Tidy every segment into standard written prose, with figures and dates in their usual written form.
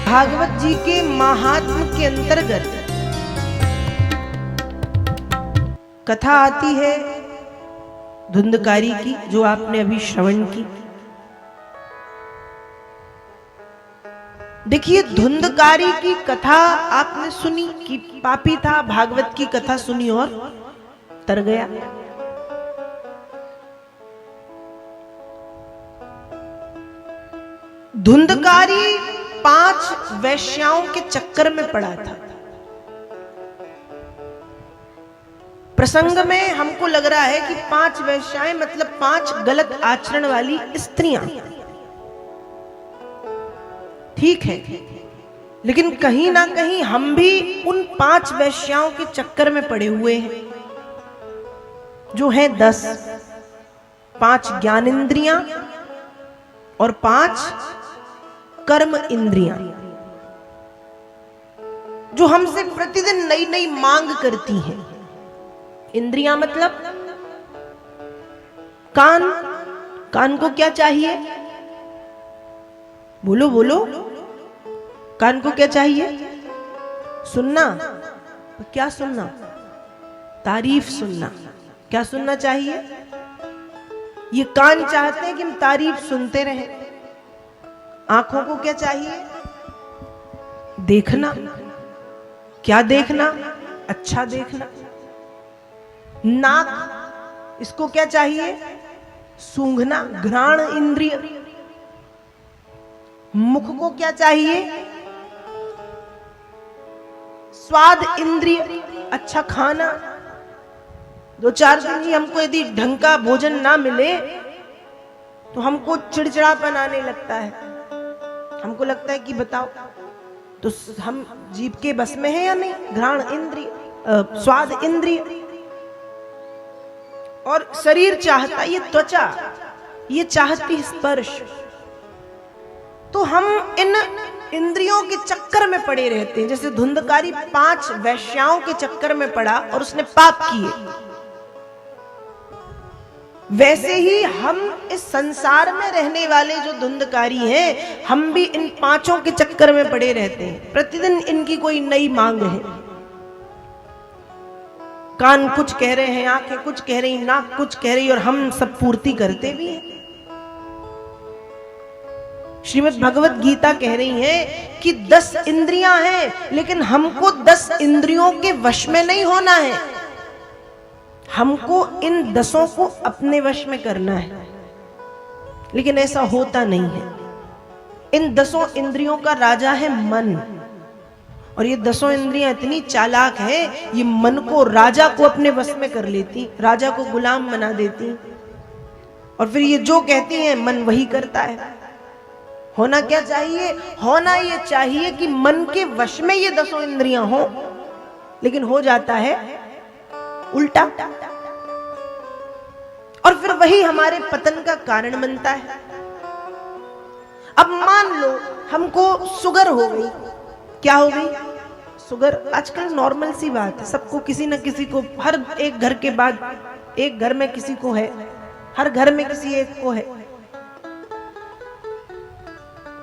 भागवत जी के महात्म के अंतर्गत कथा आती है धुंधकारी की, जो आपने अभी श्रवण की। देखिए, धुंधकारी की कथा आपने सुनी कि पापी था, भागवत की कथा सुनी और तर गया। धुंधकारी 5 वैश्याओं के चक्कर में पड़ा था। प्रसंग में हमको लग रहा है कि 5 वैश्याएं मतलब 5 गलत आचरण वाली स्त्रियां, ठीक है, लेकिन कहीं ना कहीं हम भी उन 5 वैश्याओं के चक्कर में पड़े हुए हैं, जो हैं 10। 5 ज्ञानेंद्रियां और 5 कर्म इंद्रियां, जो हमसे प्रतिदिन नई नई मांग करती हैं। इंद्रियां मतलब कान। कान को क्या चाहिए? बोलो बोलो, कान को क्या चाहिए? सुनना। क्या सुनना? तारीफ सुनना। क्या सुनना चाहिए? ये कान चाहते हैं कि हम तारीफ सुनते रहें। आंखों को क्या चाहिए? देखना। क्या देखना? अच्छा देखना। नाक, इसको क्या चाहिए? सूंघना, घ्राण इंद्रिय। मुख को क्या चाहिए? स्वाद इंद्रिय, अच्छा खाना। 2-4 दिन ही हमको यदि ढंग का भोजन ना मिले तो हमको चिड़चिड़ापन आने लगता है। हमको लगता है कि बताओ, तो हम जीभ के बस में है या नहीं? घ्राण इंद्रिय, स्वाद इंद्रिय। और शरीर चाहता, ये त्वचा, ये चाहती स्पर्श। तो हम इन इंद्रियों के चक्कर में पड़े रहते हैं। जैसे धुंधकारी 5 वैश्याओं के चक्कर में पड़ा और उसने पाप किए, वैसे ही हम इस संसार में रहने वाले जो धुंधकारी हैं, हम भी इन 5 के चक्कर में पड़े रहते हैं। प्रतिदिन इनकी कोई नई मांग है। कान कुछ कह रहे हैं, आंखें कुछ कह रही, नाक कुछ कह रही, और हम सब पूर्ति करते भी हैं। श्रीमद् भगवत गीता कह रही है कि 10 इंद्रियां हैं, लेकिन हमको 10 इंद्रियों के वश में नहीं होना है। हमको इन 10 को अपने वश में करना है, लेकिन ऐसा होता नहीं है। इन 10 इंद्रियों का राजा है मन, और ये 10 इंद्रियां इतनी चालाक है, ये मन को, राजा को अपने वश में कर लेती, राजा को गुलाम बना देती, और फिर ये जो कहती हैं मन वही करता है। होना क्या चाहिए? होना ये चाहिए कि मन के वश में ये 10 इंद्रियां हो, लेकिन हो जाता है उल्टा, और फिर वही हमारे पतन का कारण बनता है। अब मान लो हमको शुगर हो गई। क्या हो गई? शुगर। आजकल नॉर्मल सी बात है, सबको, किसी न किसी को, हर एक घर के बाद एक घर में किसी को है, हर घर में किसी एक को है।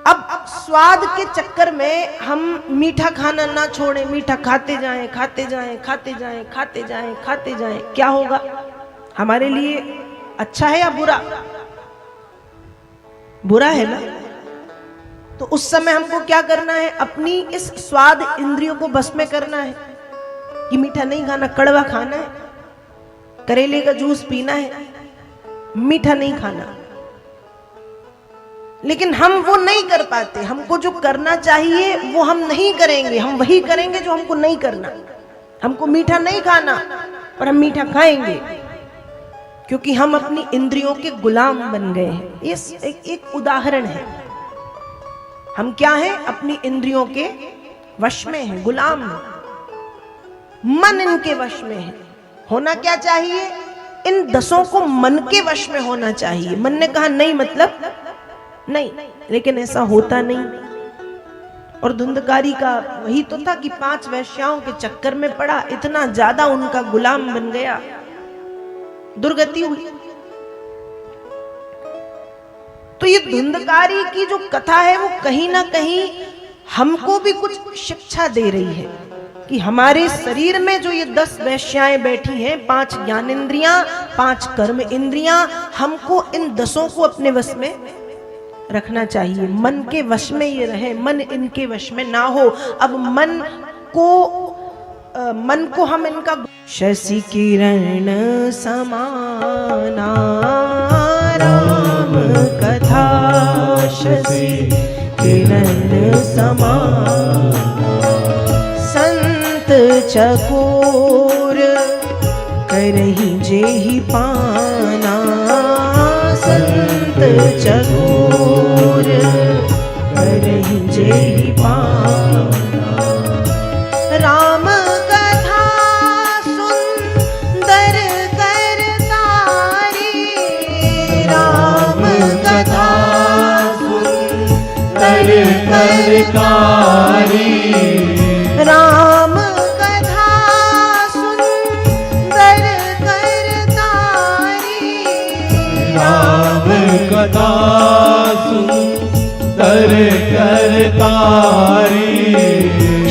अब स्वाद के चक्कर में हम मीठा खाना ना छोड़ें, मीठा खाते जाएं, खाते जाएं, खाते जाएं, खाते जाएं, खाते जाएं। क्या होगा? हमारे लिए अच्छा है या बुरा? बुरा है ना। तो उस समय हमको क्या करना है? अपनी इस स्वाद इंद्रियों को बस में करना है कि मीठा नहीं खाना, कड़वा खाना है, करेले का जूस पीना है, मीठा नहीं खाना। लेकिन हम वो नहीं कर पाते। हमको जो करना चाहिए वो हम नहीं करेंगे, हम वही करेंगे जो हमको नहीं करना। हमको मीठा नहीं खाना, पर हम मीठा खाएंगे, क्योंकि हम अपनी इंद्रियों के गुलाम बन गए हैं। ये एक उदाहरण है। हम क्या हैं? अपनी इंद्रियों के वश में हैं, गुलाम हैं। मन इनके वश में है। होना क्या चाहिए? इन 10 को मन के वश में होना चाहिए। मन ने कहा नहीं, मतलब नहीं, लेकिन ऐसा होता नहीं। और धुंधकारी का वही तो था कि 5 वैश्याओं के चक्कर में पड़ा, इतना ज्यादा उनका गुलाम बन गया, दुर्गति हुई। तो ये धुंधकारी की जो कथा है वो कहीं ना कहीं हमको भी कुछ शिक्षा दे रही है कि हमारे शरीर में जो ये 10 वैश्याएं बैठी हैं, 5 ज्ञानेंद्रियां, 5 कर्म इंद्रियां, हमको इन 10 को अपने वश में रखना चाहिए। मन के वश में ये रहे, मन इनके वश में ना हो। अब मन को हम इनका शशि किरण समाना राम कथा शशि किरण समाना संत चकोर करहि जेहि पाना संत चकोर करहि जेहि पाना राम कथा सुंदर करतारी राम कथा सुंदर करतारी राम कथा सुंदर करतारी राम कथा सुंदर करतारी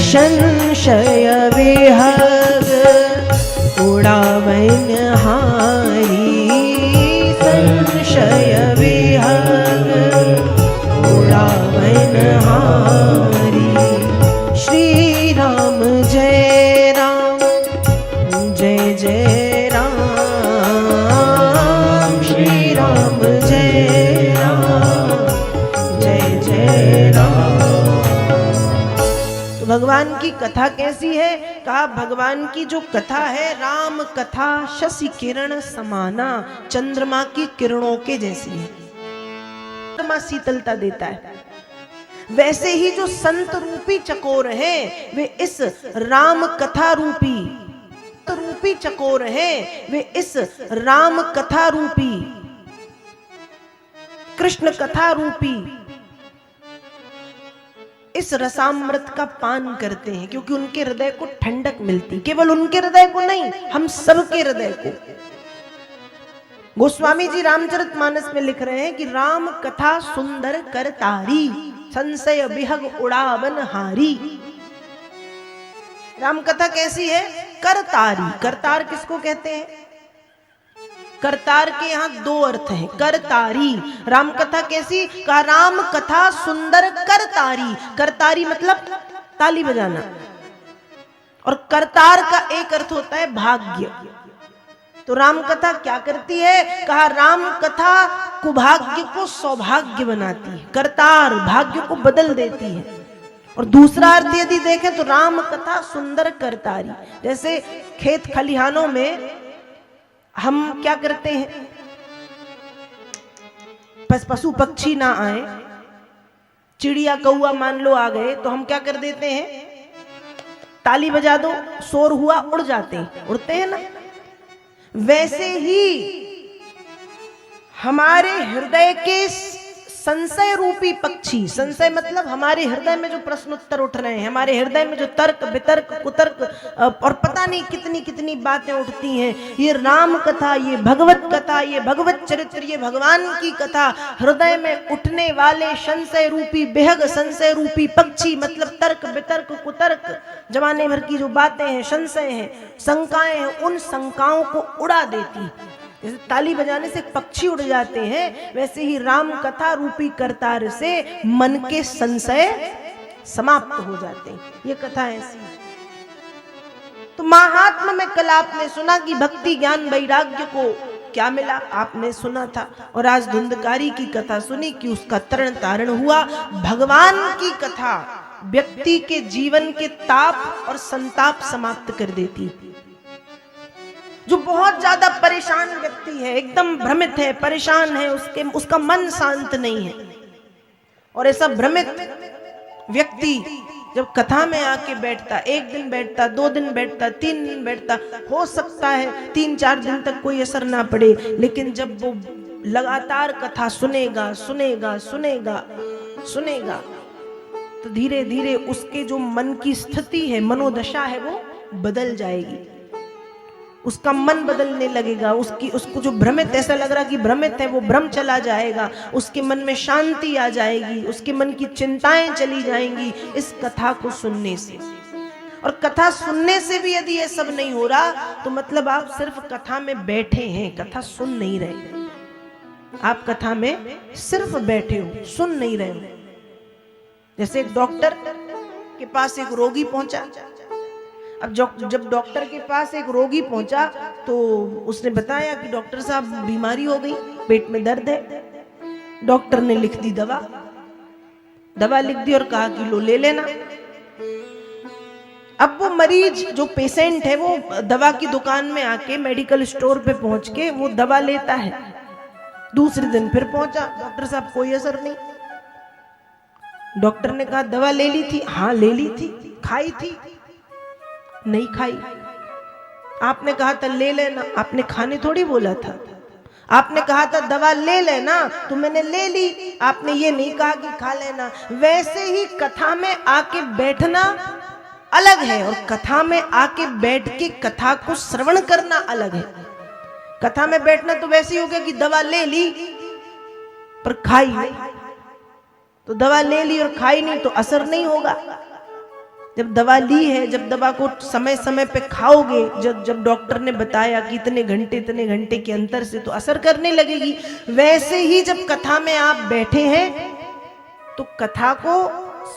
संशय विहग उड़ावन हारी संशय विहग उड़ावन हारी श्री राम जय राम जय जय राम श्री राम जय राम जय जय राम। तो भगवान की कथा कैसी है? कहा भगवान की जो कथा है, राम कथा शशि किरण समाना, चंद्रमा की किरणों के जैसी है। चंद्रमा शीतलता देता है, वैसे ही जो संत रूपी चकोर है वे इस राम कथा रूपी चकोर है, वे इस राम कथा रूपी कृष्ण कथा रूपी इस रसामृत का पान करते हैं, क्योंकि उनके हृदय को ठंडक मिलती। केवल उनके हृदय को नहीं, हम सबके हृदय को। गोस्वामी जी रामचरितमानस में लिख रहे हैं कि राम कथा सुंदर करतारी संशय विहग उड़ावन हारी। राम कथा कैसी है? करतारी। करतार किसको कहते हैं? करतार के यहाँ 2 अर्थ हैं। करतारी, राम कथा कैसी? का राम कथा सुंदर करतारी। करतारी मतलब ताली बजाना, और करतार का एक अर्थ होता है भाग्य। तो राम कथा क्या करती है? कहा राम कथा कुभाग्य को सौभाग्य बनाती है, करतार भाग्य को बदल देती है। और दूसरा अर्थ यदि देखें तो राम कथा सुंदर करतारी। जैसे खेत खलिहानों में हम क्या करते हैं, पशु पक्षी ना आए, चिड़िया कौआ मान लो आ गए, तो हम क्या कर देते हैं, ताली बजा दो, शोर हुआ, उड़ जाते हैं, उड़ते हैं ना। वैसे ही हमारे हृदय के संशय रूपी पक्षी, संशय मतलब हमारे हृदय में जो प्रश्न उत्तर उठ रहे हैं, हमारे हृदय में जो तर्क वितर्क कुतर्क और पता नहीं कितनी कितनी बातें उठती हैं, ये राम कथा, ये भगवत कथा, ये भगवत चरित्र, ये भगवान की कथा, हृदय में उठने वाले संशय रूपी बेहग संशय रूपी पक्षी, मतलब तर्क वितर्क कुतर्क, जमाने भर की जो बातें हैं, संशय हैं, शंकाएं हैं, उन शंकाओं को उड़ा देती। जैसे ताली बजाने से पक्षी उड़ जाते हैं, वैसे ही राम कथा रूपी करतार से मन के संशय समाप्त हो जाते हैं। ये कथा ऐसी है। तो महात्म में कल आपने सुना कि भक्ति ज्ञान वैराग्य को क्या मिला, आपने सुना था। और आज धुंधकारी की कथा सुनी कि उसका तरण तारण हुआ। भगवान की कथा व्यक्ति के जीवन के ताप और संताप समाप्त कर देती। जो बहुत ज्यादा परेशान व्यक्ति है, एकदम भ्रमित है, परेशान है, उसका मन शांत नहीं है, और ऐसा भ्रमित व्यक्ति जब कथा में आके बैठता, 1 दिन बैठता, 2 दिन बैठता, 3 दिन बैठता, हो सकता है 3-4 दिन तक कोई असर ना पड़े, लेकिन जब वो लगातार कथा सुनेगा सुनेगा सुनेगा सुनेगा तो धीरे धीरे उसके जो मन की स्थिति है, मनोदशा है, वो बदल जाएगी। उसका मन बदलने लगेगा, उसको जो भ्रमित, ऐसा लग रहा कि भ्रमित है, वो भ्रम चला जाएगा, उसके मन में शांति आ जाएगी, उसके मन की चिंताएं चली जाएंगी इस कथा को सुनने से। और कथा सुनने से भी यदि ये सब नहीं हो रहा तो मतलब आप सिर्फ कथा में बैठे हैं, कथा सुन नहीं रहे। आप कथा में सिर्फ बैठे हो, सुन नहीं रहे हो। जैसे एक डॉक्टर के पास एक रोगी पहुंचा। अब जब डॉक्टर के पास एक रोगी पहुंचा तो उसने बताया कि डॉक्टर साहब बीमारी हो गई, पेट में दर्द है। डॉक्टर ने लिख दी दवा लिख दी और कहा कि लो ले लेना। अब वो मरीज जो पेशेंट है वो दवा की दुकान में आके, मेडिकल स्टोर पे पहुंच के वो दवा लेता है। दूसरे दिन फिर पहुंचा, डॉक्टर साहब कोई असर नहीं। डॉक्टर ने कहा दवा ले ली थी? हाँ ले ली थी। खाई थी? नहीं खाई। आपने कहा था ले लेना, आपने खाने थोड़ी बोला था। आपने कहा था दवा ले लेना तो मैंने ले ली, आपने ये नहीं कहा कि खा लेना। वैसे ही कथा में आके बैठना अलग है और कथा में आके बैठ के कथा को श्रवण करना अलग है। कथा में बैठना तो वैसे ही हो गया कि दवा ले ली पर खाई नहीं, तो दवा ले ली और खाई नहीं तो असर नहीं होगा। जब दवा ली है, जब दवा को समय समय पे खाओगे, जब डॉक्टर ने बताया कि इतने घंटे के अंतर से, तो असर करने लगेगी। वैसे ही जब कथा में आप बैठे हैं तो कथा को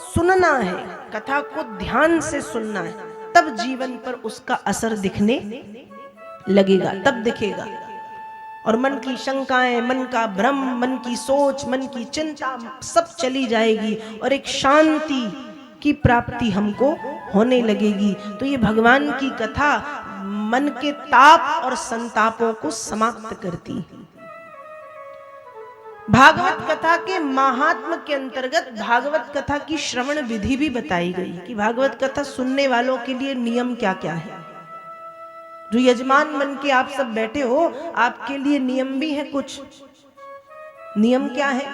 सुनना है, कथा को ध्यान से सुनना है, तब जीवन पर उसका असर दिखने लगेगा, तब दिखेगा। और मन की शंकाएं, मन का भ्रम, मन की सोच, मन की चिंता सब चली जाएगी और एक शांति की प्राप्ति हमको होने लगेगी। तो ये भगवान की कथा मन के ताप और संतापों को समाप्त करती है। भागवत कथा के महात्म के अंतर्गत भागवत कथा की श्रवण विधि भी बताई गई कि भागवत कथा सुनने वालों के लिए नियम क्या क्या है। जो यजमान बन के आप सब बैठे हो, आपके लिए नियम भी है कुछ। नियम क्या है?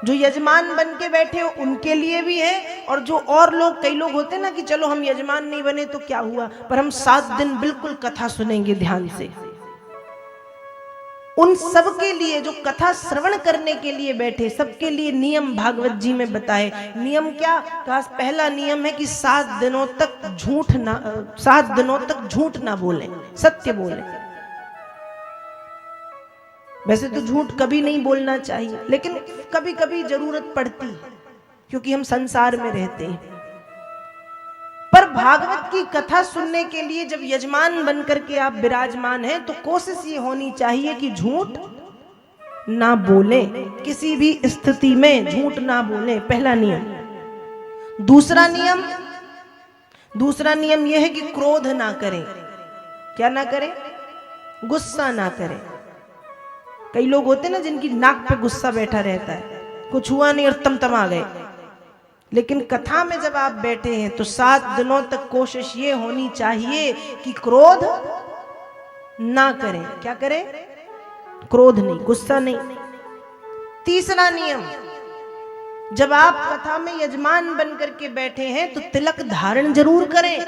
जो यजमान बन के बैठे हो उनके लिए भी है, और जो और लोग, कई लोग होते हैं ना कि चलो हम यजमान नहीं बने तो क्या हुआ, पर हम 7 दिन बिल्कुल कथा सुनेंगे ध्यान से। उन सब के लिए जो कथा श्रवण करने के लिए बैठे, सबके लिए नियम भागवत जी में बताए। नियम क्या? कहा पहला नियम है कि 7 दिनों तक झूठ ना बोले, सत्य बोले। वैसे तो झूठ कभी नहीं बोलना चाहिए, लेकिन कभी कभी जरूरत पड़ती है क्योंकि हम संसार में रहते हैं। पर भागवत की कथा सुनने के लिए जब यजमान बनकर के आप विराजमान हैं तो कोशिश ये होनी चाहिए कि झूठ ना बोले, किसी भी स्थिति में झूठ ना बोले, पहला नियम। दूसरा नियम यह है कि क्रोध ना करें। क्या ना करें? गुस्सा ना करें। कई लोग होते ना जिनकी नाक पे गुस्सा बैठा रहता है, कुछ हुआ नहीं और तमतमा गए। लेकिन कथा में जब आप बैठे हैं तो 7 दिनों तक कोशिश ये होनी चाहिए कि क्रोध ना करें। क्या करें? क्रोध नहीं, गुस्सा नहीं। तीसरा नियम, जब आप कथा में यजमान बन करके बैठे हैं तो तिलक धारण जरूर करें,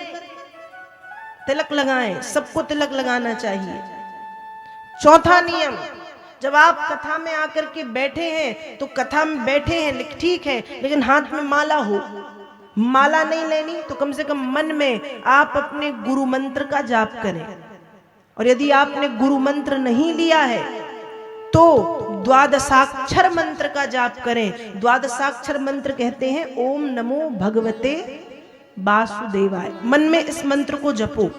तिलक लगाएं, सबको तिलक लगाना चाहिए। चौथा नियम, जब आप कथा में आकर के बैठे हैं तो कथा में बैठे हैं ठीक है, लेकिन हाथ में माला हो। माला नहीं लेनी तो कम से कम मन में आप अपने गुरु मंत्र का जाप करें। और यदि आपने गुरु मंत्र नहीं लिया है तो द्वादशाक्षर मंत्र का जाप करें। द्वादशाक्षर मंत्र कहते हैं ओम नमो भगवते वासुदेवाय। मन में इस मंत्र को जपो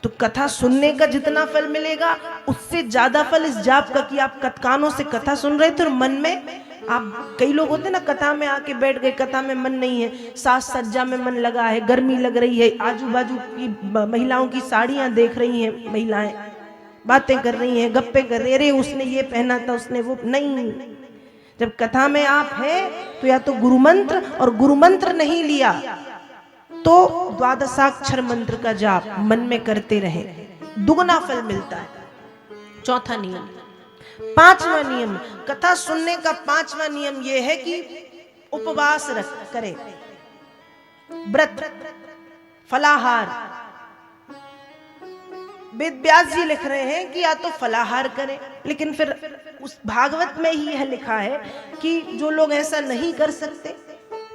तो कथा सुनने का जितना फल मिलेगा उससे ज्यादा फल इस जाप का कि आप कानों से कथा सुन रहे थे और मन में आप, कई लोग होते ना कथा में आके बैठ गए, कथा में मन नहीं है, साज सज्जा में मन लगा है, गर्मी लग रही है, आजू बाजू की महिलाओं की साड़ियां देख रही हैं, महिलाएं बातें कर रही हैं, गप्पे कर रही, अरे उसने ये पहना था, उसने वो नहीं। जब कथा में आप हैं तो या तो गुरु मंत्र, और गुरु मंत्र नहीं लिया तो द्वादशाक्षर मंत्र का जाप मन में करते रहे, दुगना फल मिलता है। चौथा नियम। पांचवा नियम, कथा सुनने का पांचवा नियम यह है कि उपवास करें, व्रत, फलाहार। वेद व्यास जी लिख रहे हैं कि या तो फलाहार करें, लेकिन फिर उस भागवत में ही यह लिखा है कि जो लोग ऐसा नहीं कर सकते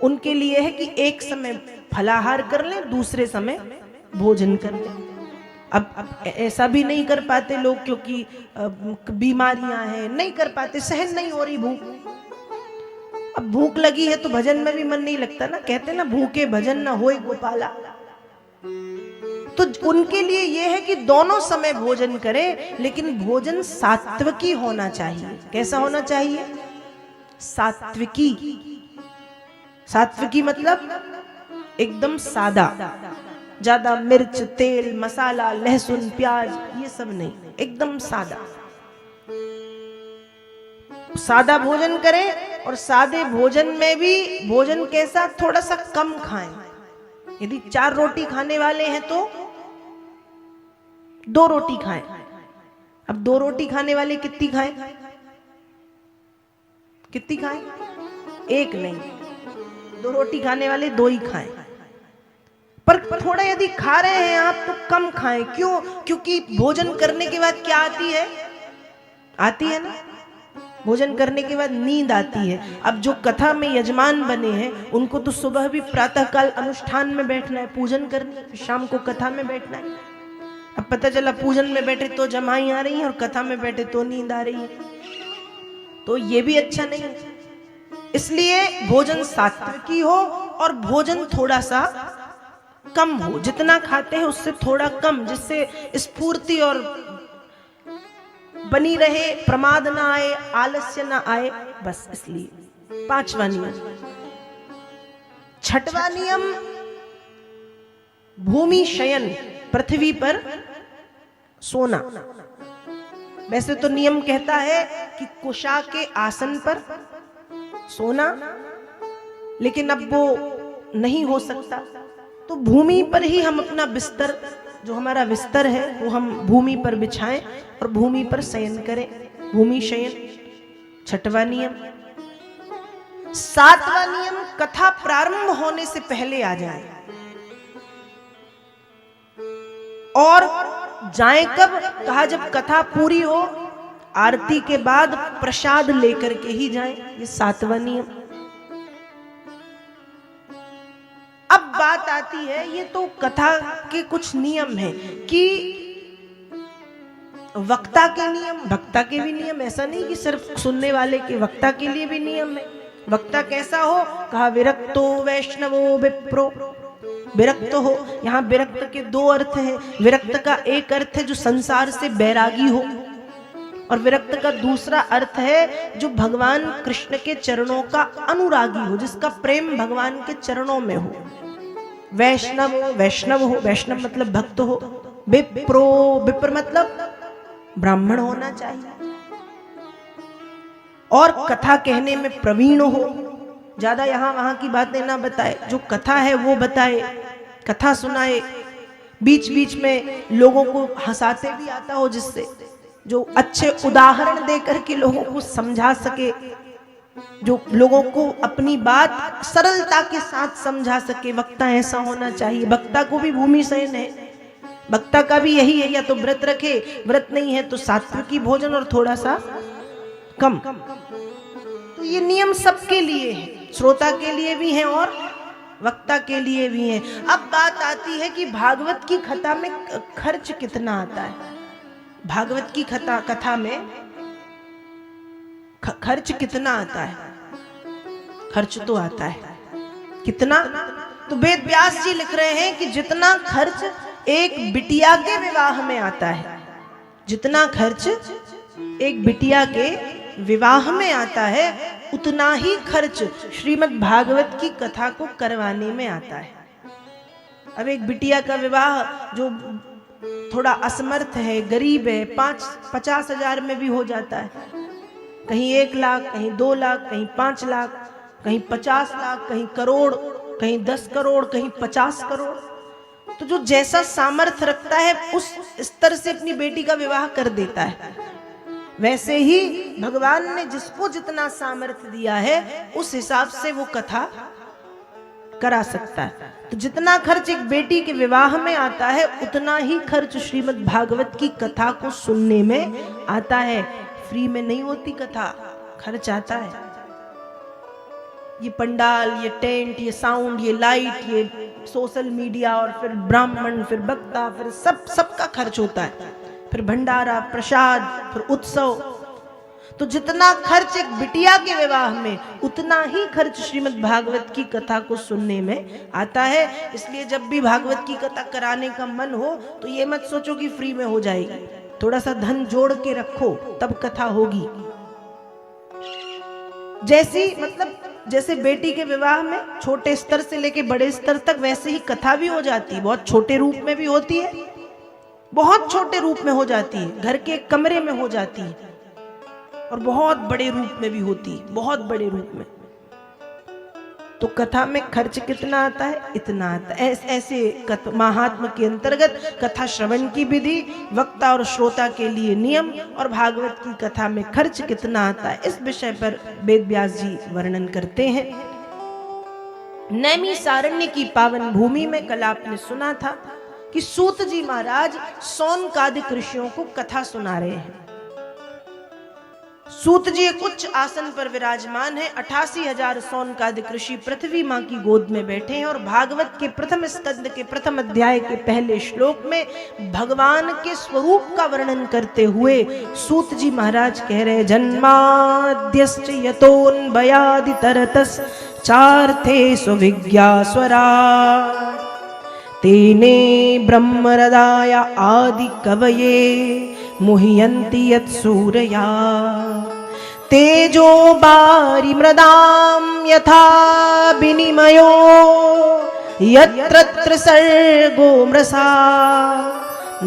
उनके लिए है कि एक समय फलाहार कर लें, दूसरे समय भोजन कर लें। अब ऐसा भी नहीं कर पाते लोग क्योंकि बीमारियां हैं, नहीं कर पाते, सहन नहीं हो रही भूख। अब भूख लगी है तो भजन में भी मन नहीं लगता ना, कहते ना भूखे भजन ना होए गोपाला। तो उनके लिए यह है कि दोनों समय भोजन करें, लेकिन भोजन सात्विकी होना चाहिए। कैसा होना चाहिए? सात्विकी। सात्विकी मतलब एकदम सादा, ज्यादा मिर्च तेल मसाला लहसुन प्याज ये सब नहीं, एकदम सादा। सादा भोजन करें, और सादे भोजन में भी भोजन कैसा, थोड़ा सा कम खाएं। यदि 4 रोटी खाने वाले हैं तो 2 रोटी खाएं। अब 2 रोटी खाने वाले कितनी खाएं? कितनी खाएं? 1 नहीं, 2 रोटी खाने वाले 2 ही खाएं। पर थोड़ा यदि खा रहे हैं आप तो कम खाएं। क्यों? क्योंकि भोजन करने के बाद क्या आती है? आती है ना, भोजन करने के बाद नींद आती है। अब जो कथा में यजमान बने हैं उनको तो सुबह भी प्रातः काल अनुष्ठान में बैठना है, पूजन करना, शाम को कथा में बैठना है। अब पता चला पूजन में बैठे तो जमाई आ रही है और कथा में बैठे तो नींद आ रही है, तो ये भी अच्छा नहीं है। इसलिए भोजन सात्विकी हो और भोजन थोड़ा सा कम हो, जितना खाते हैं उससे थोड़ा कम, जिससे स्फूर्ति और बनी रहे, प्रमाद ना आए, आलस्य ना आए, बस इसलिए। 5वां नियम। 6वां नियम भूमि शयन, पृथ्वी पर सोना। वैसे तो नियम कहता है कि कुशा के आसन पर सोना, लेकिन अब वो नहीं हो सकता, तो भूमि पर ही हम अपना बिस्तर, जो हमारा बिस्तर है वो हम भूमि पर बिछाएं और भूमि पर शयन करें, भूमि शयन। 6वां नियम। 7वां नियम कथा प्रारंभ होने से पहले आ जाए। और जाएं कब? कहा जब कथा पूरी हो, आरती के बाद प्रसाद लेकर के ही जाएं। ये 7वां नियम। अब बात आती है, ये तो कथा के कुछ नियम हैं कि वक्ता के नियम, भक्ता के भी नियम। ऐसा नहीं कि सिर्फ सुनने वाले के, वक्ता के लिए भी नियम है। वक्ता कैसा हो? कहा विरक्तो वैष्णवो विप्रो। विरक्त हो, यहाँ विरक्त के 2 अर्थ हैं। विरक्त का एक अर्थ है जो संसार से बैरागी हो, और विरक्त का दूसरा अर्थ है जो भगवान कृष्ण के चरणों का अनुरागी हो, जिसका प्रेम भगवान के चरणों में हो। वैष्णव, वैष्णव हो, वैष्णव मतलब भक्त हो। विप्रो, विप्र मतलब ब्राह्मण होना चाहिए, और कथा कहने में प्रवीण हो। ज्यादा यहाँ वहां की बातें ना बताए, जो कथा है वो बताए, कथा सुनाए, बीच बीच में लोगों को हंसाते भी आता हो, जिससे जो अच्छे उदाहरण देकर के लोगों को समझा सके, जो लोगों को अपनी बात सरलता के साथ समझा सके। वक्ता ऐसा होना चाहिए। वक्ता को भी भूमि शयन है, वक्ता का भी यही है, या तो व्रत रखे, व्रत नहीं है तो सात्विकी भोजन और थोड़ा सा कम। तो ये नियम सबके लिए है, श्रोता के लिए भी हैं और वक्ता के लिए भी हैं। अब बात आती है कि भागवत की कथा में खर्च कितना आता है। भागवत की कथा में खर्च कितना आता है? खर्च तो आता है, कितना? तो वेद व्यास जी लिख रहे हैं कि जितना खर्च एक बिटिया के विवाह में आता है, जितना खर्च एक बिटिया के विवाह में आता है, उतना ही खर्च श्रीमद् भागवत की कथा को करवाने में आता है। अब एक बिटिया का विवाह जो थोड़ा असमर्थ है, गरीब है, 50 हजार में भी हो जाता है। कहीं 1 लाख, कहीं 2 लाख, कहीं 5 लाख, कहीं 50 लाख, कहीं करोड़, कहीं 10 करोड़, कहीं 50 करोड़। तो जो जैसा सामर्थ्य रखता है उस स्तर से अपनी बेटी का विवाह कर देता है। वैसे ही भगवान ने जिसको जितना सामर्थ्य दिया है उस हिसाब से वो कथा करा सकता है। तो जितना खर्च एक बेटी के विवाह में आता है उतना ही खर्च श्रीमद् भागवत की कथा को सुनने में आता है। फ्री में नहीं होती कथा, खर्च आता है। ये पंडाल, ये टेंट, ये साउंड, ये लाइट, ये सोशल मीडिया, और फिर ब्राह्मण, फिर वक्ता, फिर सबका खर्च होता है, फिर भंडारा, प्रसाद, फिर उत्सव। तो जितना खर्च एक बिटिया के विवाह में उतना ही खर्च श्रीमद् भागवत की कथा को सुनने में आता है। इसलिए जब भी भागवत की कथा कराने का मन हो तो ये मत सोचो कि फ्री में हो जाएगी, थोड़ा सा धन जोड़ के रखो तब कथा होगी। जैसे बेटी के विवाह में छोटे स्तर से लेके बड़े स्तर तक, वैसे ही कथा भी हो जाती है। बहुत छोटे रूप में भी होती है, बहुत छोटे रूप में हो जाती है, घर के कमरे में हो जाती है, और बहुत बड़े रूप में भी होती है, बहुत बड़े रूप में। तो कथा में खर्च कितना आता है? इतना आता है। ऐसे महात्म के अंतर्गत कथा श्रवण की विधि, वक्ता और श्रोता के लिए नियम, और भागवत की कथा में खर्च कितना आता है, इस विषय पर वेद व्यास जी वर्णन करते हैं। नैमिषारण्य की पावन भूमि में कल आपने सुना था कि सूत जी महाराज सौनकादिक ऋषियों को कथा सुना रहे हैं। सूत जी एक उच्च आसन पर विराजमान है। 88,000 सौनकादिक ऋषि पृथ्वी मां की गोद में बैठे हैं, और भागवत के प्रथम स्कंद के प्रथम अध्याय के पहले श्लोक में भगवान के स्वरूप का वर्णन करते हुए सूत जी महाराज कह रहे, जन्माद्यश्च यतोऽन्वयादितरतस् चार्थे सुविज्ञास्वरा तेने ब्रह्महृदाय आदि कवये मुह्यन्ति यत्सूरया तेजो बारी मृदाम यथा विनिमयो यत्र सर्गो मृषा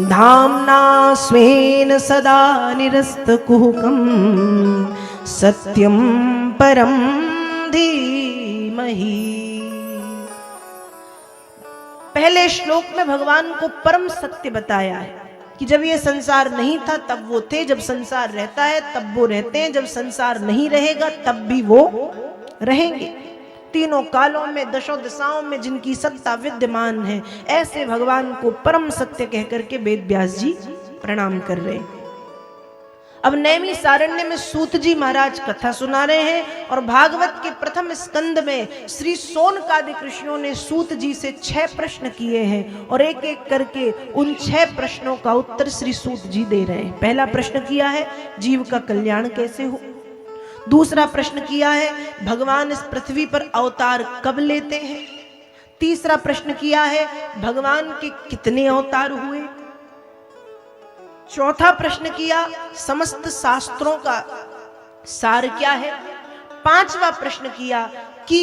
धाम्ना स्वेन सदा निरस्तकुहकं सत्यं परं धीमहि। पहले श्लोक में भगवान को परम सत्य बताया है कि जब ये संसार नहीं था तब वो थे, जब संसार रहता है तब वो रहते हैं, जब संसार नहीं रहेगा तब भी वो रहेंगे। तीनों कालों में, दशों दिशाओं में जिनकी सत्ता विद्यमान है, ऐसे भगवान को परम सत्य कहकर के वेद व्यास जी प्रणाम कर रहे हैं। अब नैमिषारण्य में सूत जी महाराज कथा सुना रहे हैं, और भागवत के प्रथम स्कंद में श्री सौनकादिक ऋषियों ने सूत जी से 6 प्रश्न किए हैं, और एक एक करके उन 6 प्रश्नों का उत्तर श्री सूत जी दे रहे हैं। पहला प्रश्न किया है, जीव का कल्याण कैसे हो। दूसरा प्रश्न किया है, भगवान इस पृथ्वी पर अवतार कब लेते हैं। तीसरा प्रश्न किया है, भगवान के कितने अवतार हुए। चौथा प्रश्न किया, समस्त शास्त्रों का सार क्या है। पांचवा प्रश्न किया कि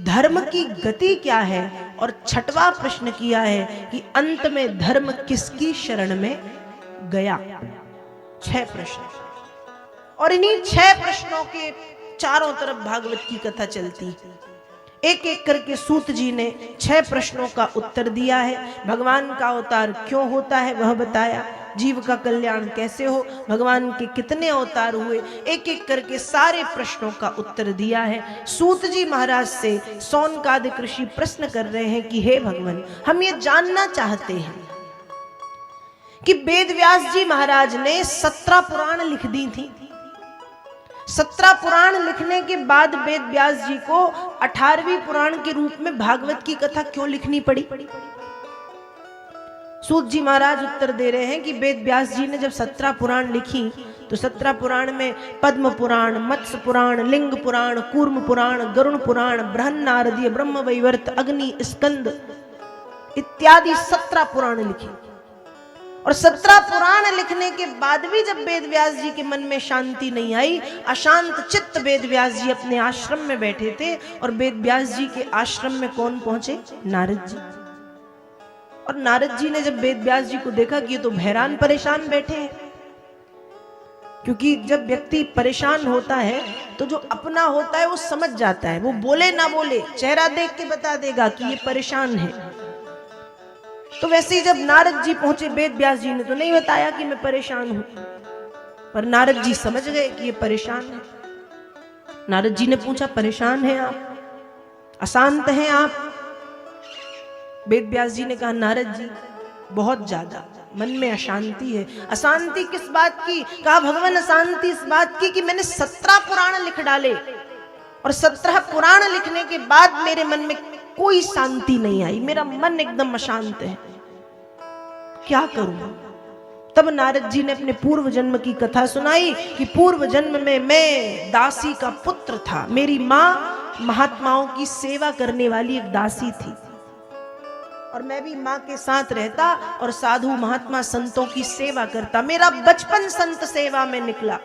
धर्म की गति क्या है, और छठवां प्रश्न किया है कि अंत में धर्म किसकी शरण में गया। 6 प्रश्न, और इन्हीं 6 प्रश्नों के चारों तरफ भागवत की कथा चलती है। एक एक करके सूत जी ने 6 प्रश्नों का उत्तर दिया है। भगवान का अवतार क्यों होता है वह बताया, जीव का कल्याण कैसे हो, भगवान के कितने अवतार हुए, एक एक करके सारे प्रश्नों का उत्तर दिया है। सूत जी महाराज से सौनकादिक ऋषि प्रश्न कर रहे हैं कि हे भगवान, हम ये जानना चाहते हैं कि वेद व्यास जी महाराज ने 17 पुराण लिख दी थी। 17 पुराण लिखने के बाद वेद व्यास जी को 18वीं पुराण के रूप में भागवत की कथा क्यों लिखनी पड़ी। सूत जी महाराज उत्तर दे रहे हैं कि वेद व्यास जी ने जब 17 पुराण लिखी तो 17 पुराण में पद्म पुराण, मत्स्य पुराण, लिंग पुराण, कूर्म पुराण, गरुण पुराण, बृहन नारदीय, ब्रह्म वैवर्त, अग्नि स्कंद इत्यादि 17 पुराण लिखे। और 17 पुराण लिखने के बाद भी जब वेद व्यास जी के मन में शांति नहीं आई, अशांत चित्त वेद व्यास जी अपने आश्रम में बैठे थे, और वेद व्यास जी के आश्रम में कौन पहुंचे? नारद जी। और नारद जी ने जब वेद व्यास जी को देखा कि ये तो हैरान परेशान बैठे हैं, क्योंकि जब व्यक्ति परेशान होता है तो जो अपना होता है वो समझ जाता है, वो बोले ना बोले चेहरा देख के बता देगा कि ये परेशान है। तो वैसे ही जब नारद जी पहुंचे, वेद व्यास जी ने तो नहीं बताया कि मैं परेशान हूं, पर नारद जी समझ गए कि ये परेशान है। नारद जी ने पूछा, परेशान है आप? अशांत हैं आप? वेद व्यास जी ने कहा नारद जी बहुत ज्यादा मन में अशांति है। अशांति किस बात की? कहा भगवान अशांति इस बात की कि मैंने 17 पुराण लिख डाले और 17 पुराण लिखने के बाद मेरे मन में कोई शांति नहीं आई, मेरा मन एकदम अशांत है, क्या करूं? तब नारद जी ने अपने पूर्व जन्म की कथा सुनाई कि पूर्व जन्म में मैं दासी का पुत्र था, मेरी माँ महात्माओं की सेवा करने वाली एक दासी थी और मैं भी माँ के साथ रहता और साधु महात्मा संतों की सेवा करता। मेरा बचपन संत सेवा में निकला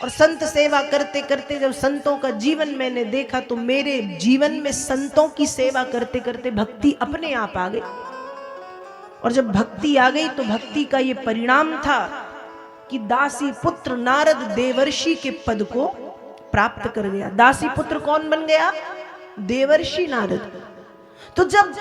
और संत सेवा करते करते जब संतों का जीवन मैंने देखा तो मेरे जीवन में संतों की सेवा करते करते भक्ति अपने आप आ गई। और जब भक्ति आ गई तो भक्ति का ये परिणाम था कि दासी पुत्र नारद देवर्षि के पद को प्राप्त कर गया। दासी पुत्र कौन बन गया? देवर्षि नारद। तो जब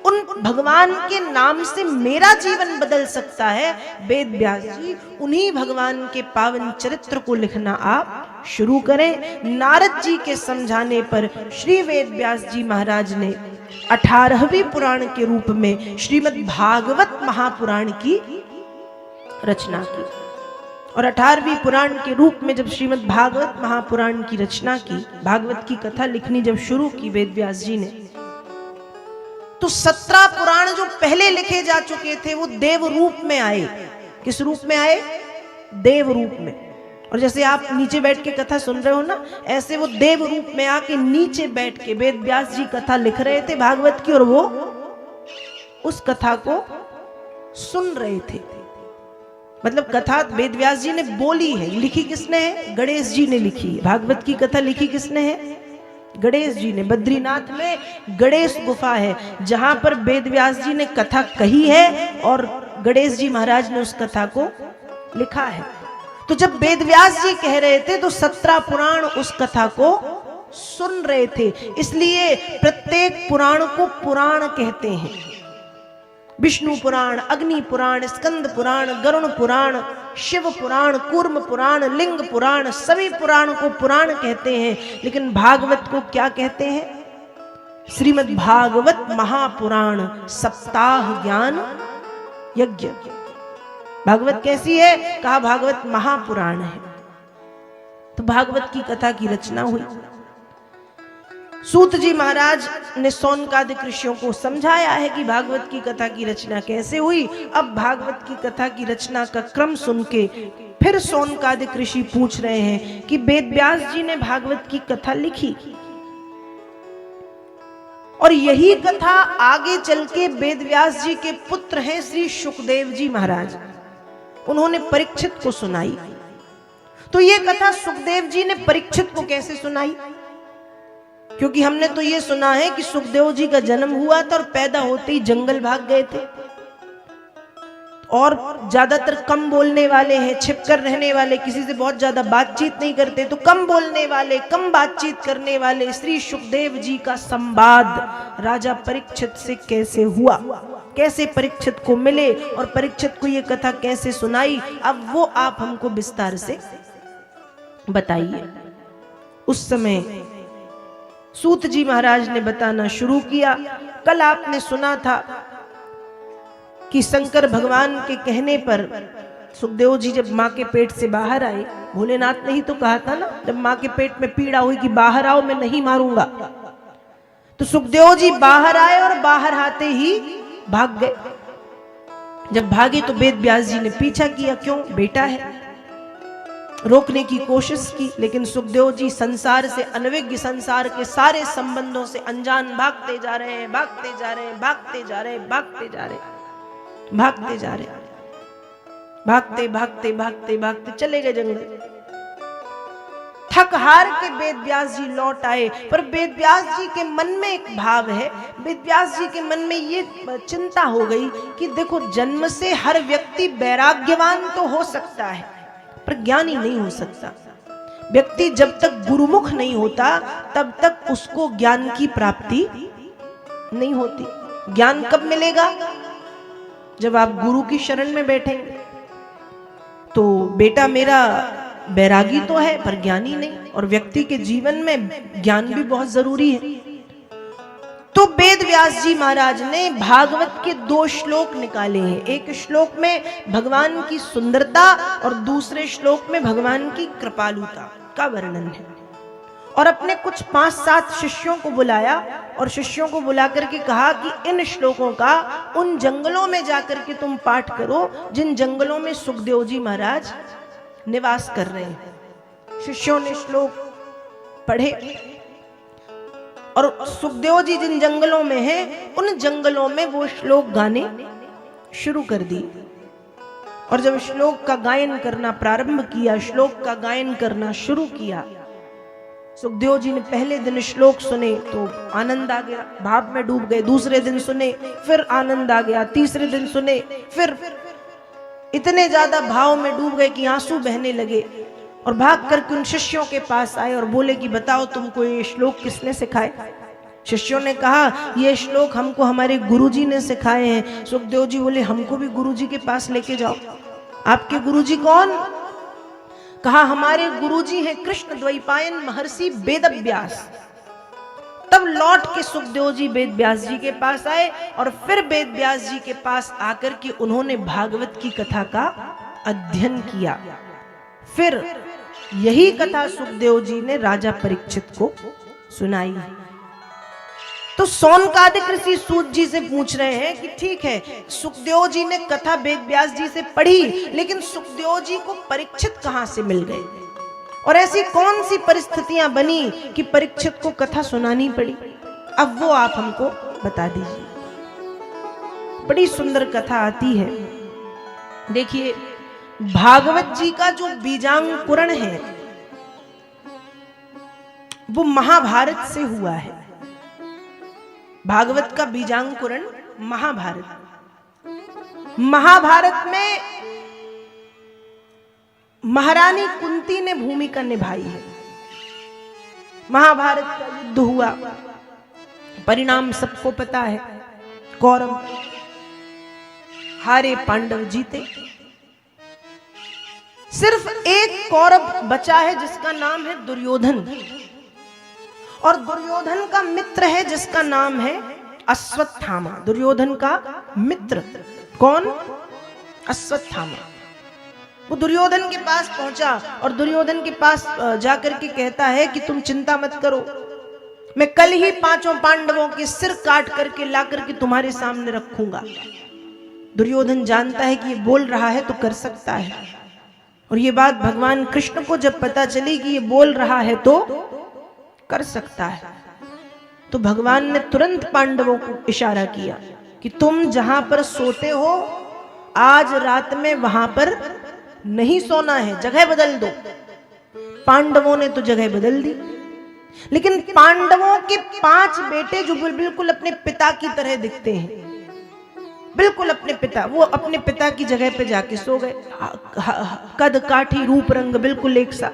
उन भगवान के नाम से मेरा जीवन बदल सकता है, वेद व्यास जी उन्हीं भगवान के पावन चरित्र को लिखना आप शुरू करें। नारद जी के समझाने पर श्री वेद व्यास जी महाराज ने 18वें पुराण के रूप में श्रीमद् भागवत महापुराण की रचना की। और 18वीं पुराण के रूप में जब श्रीमद् भागवत महापुराण की रचना की, भागवत की कथा लिखनी जब शुरू की वेद व्यास जी ने, तो 17 पुराण जो पहले लिखे जा चुके थे वो देव रूप में आए। किस रूप में आए? देव रूप में। और जैसे आप नीचे बैठ के कथा सुन रहे हो ना, ऐसे वो देव रूप में आके नीचे बैठ के वेद व्यास जी कथा लिख रहे थे भागवत की और वो उस कथा को सुन रहे थे। मतलब कथा वेद व्यास जी ने बोली है, लिखी किसने है? गणेश जी ने लिखी है। भागवत की कथा लिखी किसने है? गणेश जी ने। बद्रीनाथ में गणेश गुफा है जहां पर वेद व्यास जी ने कथा कही है और गणेश जी महाराज ने उस कथा को लिखा है। तो जब वेद व्यास जी कह रहे थे तो 17 पुराण उस कथा को सुन रहे थे। इसलिए प्रत्येक पुराण को पुराण कहते हैं। विष्णु पुराण, अग्नि पुराण, स्कंद पुराण, गरुण पुराण, शिव पुराण, कूर्म पुराण, लिंग पुराण, सभी पुराण को पुराण कहते हैं। लेकिन भागवत को क्या कहते हैं? श्रीमद् भागवत महापुराण सप्ताह ज्ञान यज्ञ। भागवत कैसी है? कहा भागवत महापुराण है। तो भागवत की कथा की रचना हुई। सूत जी महाराज ने शौनकादिक ऋषियों को समझाया है कि भागवत की कथा की रचना कैसे हुई। अब भागवत की कथा की रचना का क्रम सुन के फिर शौनकादिक ऋषि पूछ रहे हैं कि वेद व्यास जी ने भागवत की कथा लिखी और यही कथा आगे चल के वेद व्यास जी के पुत्र हैं श्री सुखदेव जी महाराज, उन्होंने परीक्षित को सुनाई। तो ये कथा सुखदेव जी ने परीक्षित को कैसे सुनाई? क्योंकि हमने तो ये सुना है कि सुखदेव जी का जन्म हुआ था और पैदा होते ही जंगल भाग गए थे और ज्यादातर कम बोलने वाले हैं, छिपकर रहने वाले, किसी से बहुत ज्यादा बातचीत नहीं करते। तो कम बोलने वाले, कम बातचीत करने वाले श्री सुखदेव जी का संवाद राजा परीक्षित से कैसे हुआ, कैसे परीक्षित को मिले और परीक्षित को ये कथा कैसे सुनाई, अब वो आप हमको विस्तार से बताइए। उस समय सूत जी महाराज ने बताना शुरू किया। कल आपने सुना था कि शंकर भगवान के कहने पर सुखदेव जी जब माँ के पेट से बाहर आए, भोलेनाथ ने ही तो कहा था ना, जब माँ के पेट में पीड़ा हुई कि बाहर आओ मैं नहीं मारूंगा, तो सुखदेव जी बाहर आए और बाहर आते ही भाग गए। जब भागे तो वेद व्यास जी ने पीछा किया, क्यों? बेटा है, रोकने की कोशिश की, लेकिन सुखदेव जी संसार से अनविज्ञ, संसार के सारे संबंधों से अनजान भागते जा रहे हैं, भागते जा रहे हैं, भागते जा रहे हैं, भागते जा रहे हैं, भागते जा रहे हैं, भागते भागते भागते भागते चले गए जंगल। थक हार के वेद व्यास जी लौट आए, पर वेद व्यास जी के मन में एक भाव है, वेद व्यास जी के मन में ये चिंता हो गई कि देखो जन्म से हर व्यक्ति वैराग्यवान तो हो सकता है पर ज्ञानी नहीं हो सकता। व्यक्ति जब तक गुरुमुख नहीं होता तब तक उसको ज्ञान की प्राप्ति नहीं होती। ज्ञान कब मिलेगा? जब आप गुरु की शरण में बैठेंगे। तो बेटा मेरा वैरागी तो है पर ज्ञानी नहीं, और व्यक्ति के जीवन में ज्ञान भी बहुत जरूरी है। तो वेद व्यास जी महाराज ने भागवत के 2 श्लोक निकाले हैं। एक श्लोक में भगवान की सुंदरता और दूसरे श्लोक में भगवान की कृपालुता का वर्णन है। और अपने कुछ 5-7 शिष्यों को बुलाया और शिष्यों को बुला करके कहा कि इन श्लोकों का उन जंगलों में जाकर के तुम पाठ करो जिन जंगलों में सुखदेव जी महाराज निवास कर रहे हैं। शिष्यों ने श्लोक पढ़े और सुखदेव जी जिन जंगलों में हैं उन जंगलों में वो श्लोक गाने शुरू कर दिए। और जब श्लोक का गायन करना प्रारंभ किया, श्लोक का गायन करना शुरू किया, सुखदेव जी ने पहले दिन श्लोक सुने तो आनंद आ गया, भाव में डूब गए। दूसरे दिन सुने फिर आनंद आ गया, तीसरे दिन सुने फिर इतने ज्यादा भाव में डूब गए कि आंसू बहने लगे। और भाग करके उन शिष्यों के पास आए और बोले कि बताओ तुमको ये श्लोक किसने सिखाए। शिष्यों ने कहा ये श्लोक हमको हमारे गुरुजी ने सिखाए हैं। सुखदेव जी बोले हमको भी गुरुजी के पास लेके जाओ। आपके गुरुजी कौन? कहा हमारे गुरुजी हैं कृष्ण द्वैपायन महर्षि वेदव्यास। तब लौट के सुखदेव जी वेद व्यास जी के पास आए और फिर वेद व्यास जी के पास आकर के उन्होंने भागवत की कथा का अध्ययन किया। फिर यही कथा सुखदेव जी ने राजा परीक्षित को सुनाई। तो सौनकादिक ऋषि सूत जी से पूछ रहे हैं कि ठीक है, सुखदेव जी ने कथा वेद व्यास जी से पढ़ी, लेकिन सुखदेव जी को परीक्षित कहां से मिल गए और ऐसी कौन सी परिस्थितियां बनी कि परीक्षित को कथा सुनानी पड़ी? अब वो आप हमको बता दीजिए। बड़ी सुंदर कथा आती है। देखिए, भागवत जी का जो बीजांकुरण है वो महाभारत से हुआ है। भागवत का बीजांकुरण महाभारत में महारानी कुंती ने भूमिका निभाई है। महाभारत का युद्ध हुआ, परिणाम सबको पता है। कौरव हारे, पांडव जीते। सिर्फ एक कौरव बचा है जिसका नाम है दुर्योधन, और दुर्योधन का मित्र है जिसका नाम है अश्वत्थामा। दुर्योधन का मित्र कौन? अश्वत्थामा। वो दुर्योधन के पास पहुंचा और दुर्योधन के पास जाकर के कहता है कि तुम चिंता मत करो, मैं कल ही 5 पांडवों के सिर काट करके ला करके तुम्हारे सामने रखूंगा। दुर्योधन जानता है कि ये बोल रहा है तो कर सकता है, और ये बात भगवान कृष्ण को जब पता चली कि ये बोल रहा है तो कर सकता है, तो भगवान ने तुरंत पांडवों को इशारा किया कि तुम जहां पर सोते हो आज रात में वहां पर नहीं सोना है, जगह बदल दो। पांडवों ने तो जगह बदल दी, लेकिन पांडवों के 5 बेटे जो बिल्कुल अपने पिता की तरह दिखते हैं, बिल्कुल अपने पिता, वो अपने पिता की जगह पे जाके सो गए। कद काठी रूप रंग बिल्कुल एक सा।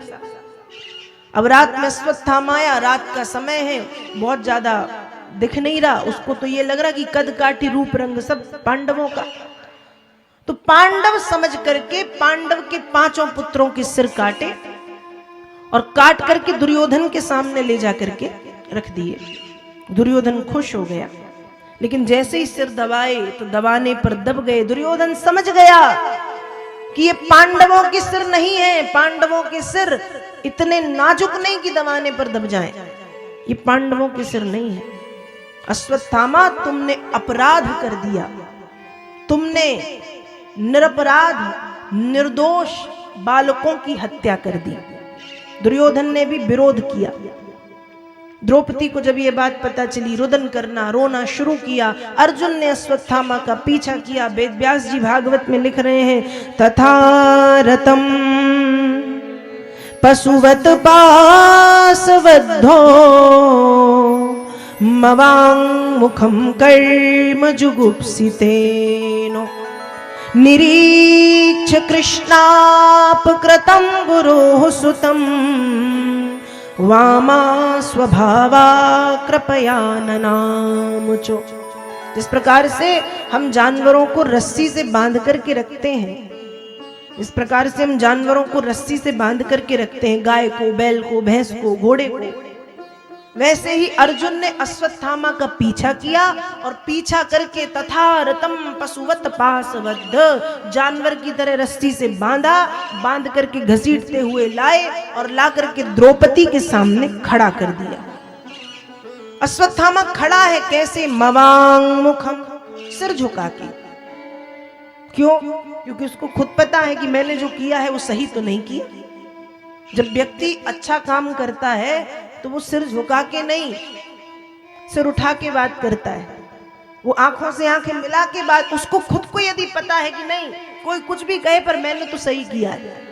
अब रात में अश्वत्थामा आया, रात का समय है, बहुत ज्यादा दिख नहीं रहा उसको, तो ये लग रहा कि कद काठी रूप रंग सब पांडवों का। तो पांडव समझ करके पांडव के 5 पुत्रों के सिर काटे और काट करके दुर्योधन के सामने ले जा करके रख दिए। दुर्योधन खुश हो गया, लेकिन जैसे ही सिर दबाए तो दबाने पर दब गए। दुर्योधन समझ गया कि ये पांडवों के सिर नहीं है, पांडवों के सिर इतने नाजुक नहीं कि दबाने पर दब जाएं, ये पांडवों के सिर नहीं है। अश्वत्थामा, तुमने अपराध कर दिया, तुमने निरपराध निर्दोष बालकों की हत्या कर दी। दुर्योधन ने भी विरोध किया। द्रौपदी को जब ये बात पता चली, रुदन करना, रोना शुरू किया। अर्जुन ने अश्वत्थामा का पीछा किया। वेद व्यास जी भागवत में लिख रहे हैं, तथा रतम पशुवत पासवद्धो मवांग मुखम कर्म जुगुप्सितेनो निरीक्ष कृष्णापकृतं गुरोः सुतं वामा स्वभावा कृपया ननामुचो। जिस प्रकार से हम जानवरों को रस्सी से बांध करके रखते हैं, इस प्रकार से हम जानवरों को रस्सी से बांध करके रखते हैं, गाय को, बैल को, भैंस को, घोड़े को, वैसे ही अर्जुन ने अश्वत्थामा का पीछा किया और पीछा करके तथारतम पशुवत पाशबद्ध, जानवर की तरह रस्सी से बांध करके घसीटते हुए लाए और ला करके द्रौपदी के सामने खड़ा कर दिया। अश्वत्थामा खड़ा है कैसे? मवांग मुखम, सिर झुका के। क्यों? क्योंकि उसको खुद पता है कि मैंने जो किया है वो सही तो नहीं किया। जब व्यक्ति अच्छा काम करता है तो वो सिर झुका के नहीं, सिर उठा के बात करता है। वो आंखों से आंखें मिला के बात, उसको खुद को यदि पता है कि नहीं कोई कुछ भी कहे पर मैंने तो सही किया है।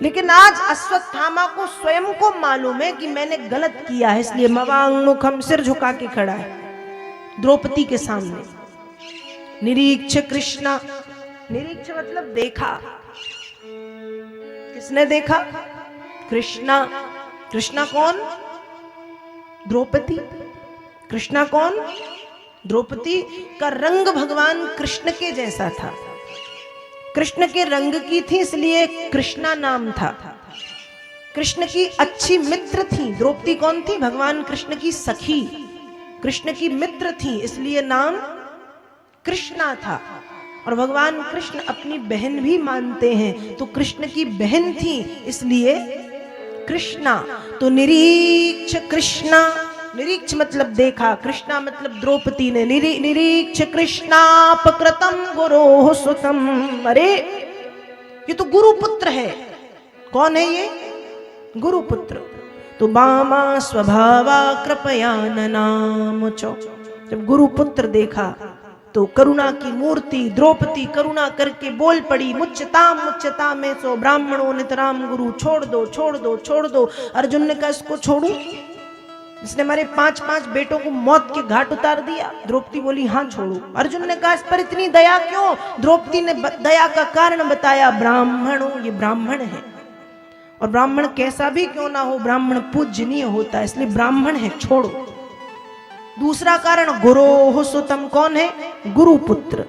लेकिन आज अश्वत्थामा को स्वयं को मालूम है कि मैंने गलत किया है, इसलिए मवांग मुखम, सिर झुका के खड़ा है द्रौपदी के सामने। निरीक्ष कृष्णा, निरीक्ष मतलब देखा। किसने देखा? कृष्णा। कृष्णा कौन? द्रौपदी। कृष्णा कौन? द्रौपदी का रंग भगवान कृष्ण के जैसा था, कृष्ण के रंग की थी, इसलिए कृष्णा नाम था। कृष्ण की अच्छी मित्र थी। द्रौपदी कौन थी? भगवान कृष्ण की सखी, कृष्ण की मित्र थी, इसलिए नाम कृष्णा था। और भगवान कृष्ण अपनी बहन भी मानते हैं, तो कृष्ण की बहन थी, इसलिए कृष्णा। तो निरीक्ष कृष्णा, निरीक्ष मतलब देखा, कृष्णा मतलब द्रौपदी ने। निरीक्ष कृष्णापकृतम गुरोः सुतम। अरे ये तो गुरुपुत्र है। कौन है ये? गुरुपुत्र। तो बामा स्वभावा कृपया ननामुचो। जब गुरुपुत्र देखा तो करुणा की मूर्ति द्रौपदी करुणा करके बोल पड़ी, मुच्यता में सो ब्राह्मणों नितराम गुरु, छोड़ दो छोड़ दो छोड़ दो। अर्जुन ने कहा इसको छोड़ू? इसने हमारे 5 बेटों को मौत के घाट उतार दिया। द्रौपदी बोली हाँ छोड़ो। अर्जुन ने कहा इस पर इतनी दया क्यों? द्रौपदी ने दया का कारण बताया, ब्राह्मणों, ये ब्राह्मण है और ब्राह्मण कैसा भी क्यों ना हो, ब्राह्मण पूजनीय होता है, इसलिए ब्राह्मण है, छोड़ो। दूसरा कारण गुरोः सुतम, कौन है? गुरुपुत्र।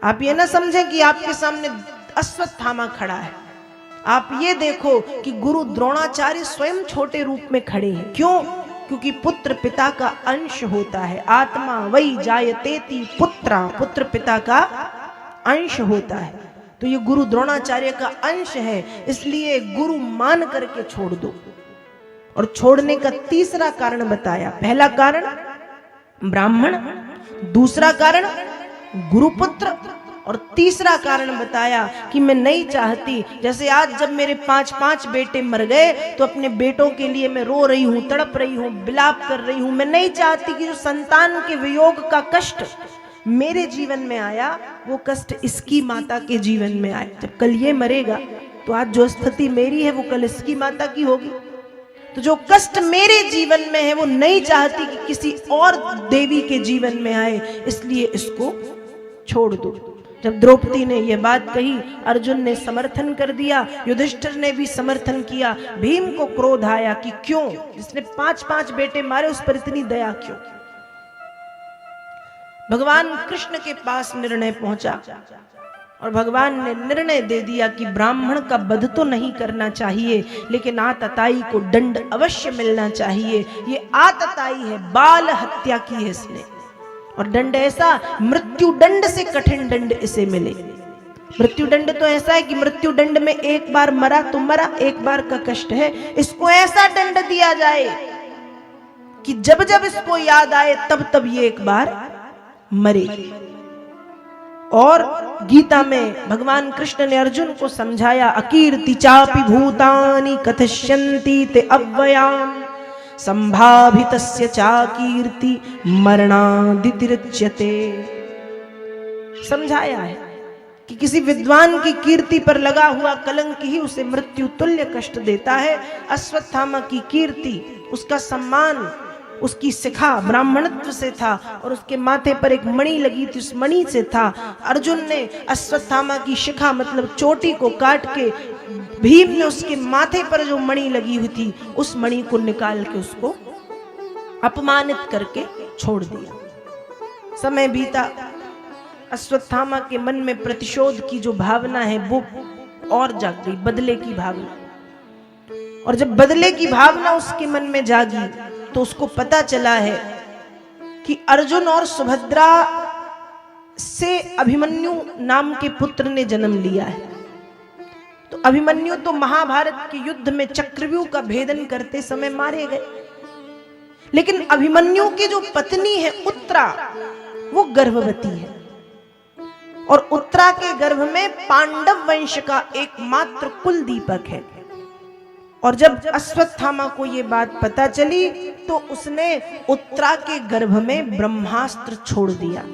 आप ये ना समझें कि आपके सामने अश्वत्थामा खड़ा है, आप ये देखो कि गुरु द्रोणाचार्य स्वयं छोटे रूप में खड़े हैं। क्यों? क्योंकि पुत्र पिता का अंश होता है। आत्मा वही जायतेति पुत्रा, पुत्र पिता का अंश होता है। तो ये गुरु द्रोणाचार्य का अंश है, इसलिए गुरु मान करके छोड़ दो। और छोड़ने का तीसरा कारण बताया। पहला कारण ब्राह्मण, दूसरा कारण गुरुपुत्र, और तीसरा कारण बताया कि मैं नहीं चाहती, जैसे आज जब मेरे 5 बेटे मर गए तो अपने बेटों के लिए मैं रो रही हूँ, तड़प रही हूँ, विलाप कर रही हूँ। मैं नहीं चाहती कि जो संतान के वियोग का कष्ट मेरे जीवन में आया वो कष्ट इसकी माता के जीवन में आए। जब कल ये मरेगा तो आज जो स्थिति मेरी है वो कल इसकी माता की होगी। तो जो कष्ट मेरे जीवन में है वो नहीं चाहती कि किसी और देवी के जीवन में आए, इसलिए इसको छोड़ दो। जब द्रौपदी ने यह बात कही, अर्जुन ने समर्थन कर दिया, युधिष्ठिर ने भी समर्थन किया। भीम को क्रोध आया कि क्यों, जिसने 5 बेटे मारे उस पर इतनी दया क्यों? भगवान कृष्ण के पास निर्णय पहुंचा और भगवान ने निर्णय दे दिया कि ब्राह्मण का वध तो नहीं करना चाहिए, लेकिन आतताई को दंड अवश्य मिलना चाहिए। ये आतताई है, बाल हत्या की है इसने, और दंड ऐसा, मृत्यु दंड से कठिन दंड इसे मिले। मृत्यु दंड तो ऐसा है कि मृत्यु दंड में एक बार मरा तो मरा, एक बार का कष्ट है। इसको ऐसा दंड दिया जाए कि जब जब इसको याद आए तब तब ये एक बार मरे। और गीता में भगवान कृष्ण ने अर्जुन को समझाया, अकीर्ति चापि भूतानि कथयन्ति ते अव्ययाम संभावितस्य चाकीर्ति मरणादितिर्च्यते। समझाया है कि किसी विद्वान की कीर्ति पर लगा हुआ कलंक ही उसे मृत्यु तुल्य कष्ट देता है। अश्वत्थामा की कीर्ति, उसका सम्मान, उसकी शिखा ब्राह्मणत्व से था और उसके माथे पर एक मणि लगी थी, उस मणि से था। अर्जुन ने अश्वत्थामा की शिखा मतलब चोटी को काट के भीम ने उसके माथे पर जो मणि लगी हुई थी उस मणि को निकाल के उसको अपमानित करके छोड़ दिया। समय बीता, अश्वत्थामा के मन में प्रतिशोध की जो भावना है वो और जाग गई, बदले की भावना। और जब बदले की भावना उसके मन में जागी तो उसको पता चला है कि अर्जुन और सुभद्रा से अभिमन्यु नाम के पुत्र ने जन्म लिया है। तो अभिमन्यु तो महाभारत के युद्ध में चक्रव्यूह का भेदन करते समय मारे गए, लेकिन अभिमन्यु की जो पत्नी है उत्तरा, वो गर्भवती है और उत्तरा के गर्भ में पांडव वंश का एकमात्र कुल दीपक है। और जब अश्वत्थामा को ये बात पता चली तो उसने उत्तरा के गर्भ में ब्रह्मास्त्र छोड़ दिया।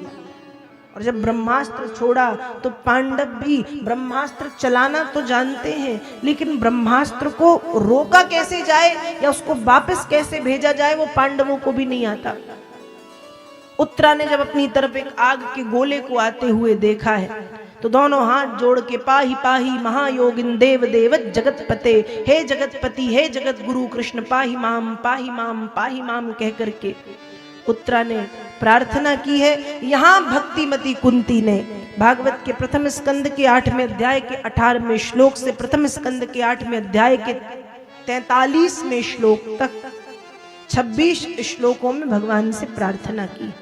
और जब ब्रह्मास्त्र छोड़ा तो पांडव भी ब्रह्मास्त्र चलाना तो जानते हैं, लेकिन ब्रह्मास्त्र को रोका कैसे जाए या उसको वापस कैसे भेजा जाए वो पांडवों को भी नहीं आता। उत्तरा ने जब अपनी तरफ एक आग के गोले को आते हुए देखा है तो दोनों हाथ जोड़ के पाही पाही महायोगिन देव देव जगतपते, हे जगतपति हे जगत गुरु कृष्ण पाही माम पाही माम पाही माम कह करके उत्तरा ने प्रार्थना की है। यहाँ भक्तिमती कुंती ने भागवत के प्रथम स्कंद के 8वें अध्याय के 18वें श्लोक से प्रथम स्कंद के 8वें अध्याय के 43वें श्लोक तक 26 श्लोकों में भगवान से प्रार्थना की।